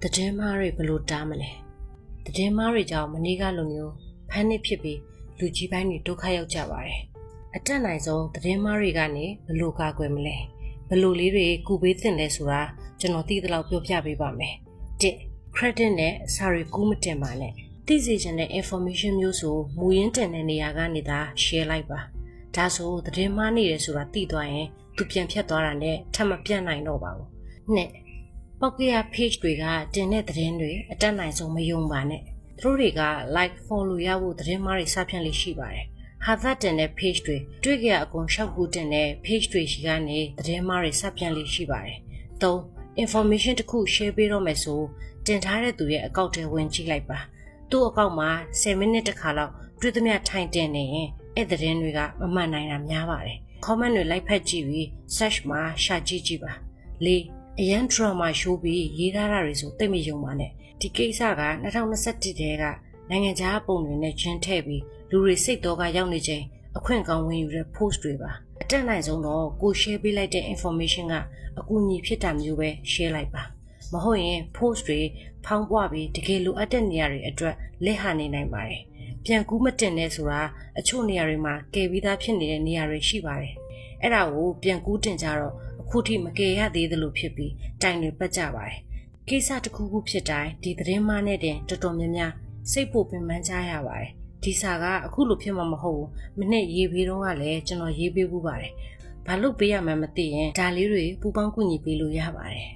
သတင်းမားတွေဘလို့တားမလဲသတင်းမားတွေကြောင့်မနေ့ကလိုမျိုးဖမ်းနေဖြစ်ပြီးလူကြီးပိုင်းတွေဒုက္ခရောက်ကြပါတယ်အတက်နိုင်ဆုံးသတင်းမားတွေကနေဘလို့ကာကွယ်မလဲဘလို့လေးတွေကူပေးသင့်လဲဆိုတာကျွန်တော်သိသလောက်ပြောပြပေးပါမယ်1 credit နဲ့စာရီကူးမတင်ပါနဲ့သိစေချင်တဲ့ information မျိုးဆိုမူရင်းတင်တဲ့နေရာကနေသာ share လိုက်ပါဒါဆိုသတင်းမားနေတယ်ဆိုတာသိသွားရင်သူပြန်ဖြတ်သွားတာနဲ့ထပ်မပြတ်နိုင်တော့ပါဘူး2ပောက်ကရ page တွေကတင်တဲ့သတင်းတွေအတက်နိုင်ဆုံးမယုံပါနဲ့သူတို့တွေက like follow ရဖို့သတင်းမားတွေစဖြန့်လေးရှိပါတယ်ဟာသတင်တဲ့ page တွေတွေ့ကြအကုန်ရှောက်ကူတင်တဲ့ page တွေရှိကနေသတင်းမားတွေစဖြန့်လေးရှိပါတယ်3 information တစ်ခု share ပေးတော့မယ်ဆိုတင်ထားတဲ့သူရဲ့အကောင့်ထဲဝင်ကြည့်လိုက်ပါသူ့အကောင့်မှာ10မိနစ်တစ်ခါလောက်တွေ့သမျှထိုင်တင်နေရင်အဲ့သတင်းတွေကမမှန်နိုင်တာများပါတယ် comment တွေလိုက်ဖက်ကြည့်ပြီး search မှာရှာကြည့်ပါ4အရန် drama show ပြီးရေးထားတာတွေဆိုသိမယုံပါနဲ့ဒီကိစ္စက2021တည်းကနိုင်ငံခြားပုံတွေနဲ့ချင်းထည့်ပြီးလူတွေစိတ်တော့ကရောက်နေချိန်အခွင့်ကောင်းဝင်ယူတဲ့ post တွေပါအတက်နိုင်ဆုံးတော့ကို share ပေးလိုက်တဲ့ information ကအကူအညီဖြစ်တာမျိုးပဲ share လိုက်ပါမဟုတ်ရင် post တွေဖောင်းပွားပြီးတကယ်လိုအပ်တဲ့နေရာတွေအတွက်လက်ဟာနေနိုင်ပါတယ်ပြန်ကူးမတင်နဲ့ဆိုတာအချို့နေရာတွေမှာကယ်ပြီးသားဖြစ်နေတဲ့နေရာတွေရှိပါတယ်အဲ့ဒါကိုပြန်ကူးတင်ကြတော့အခုထိမကယ်ရသေးသလိုဖြစ်ပြီးတိုင်တွေပတ်ကြပါတယ်ကိစ္စတစ်ခုခုဖြစ်တိုင်းဒီသတင်းမှနဲ့တင်တော်တော်များများစိတ်ပိုပင်ပန်းကြရပါတယ်ဒီစာကအခုလိုဖြစ်မှာမဟုတ်ဘူးမနေ့ရေးပေးတော့ကလည်းကျွန်တော်ရေးပေးဖို့ပါတယ်ဘာလို့ပေးရမှန်းမသိရင်ဒါလေးတွေပူပေါင်းကူညီပေးလို့ရပါတယ်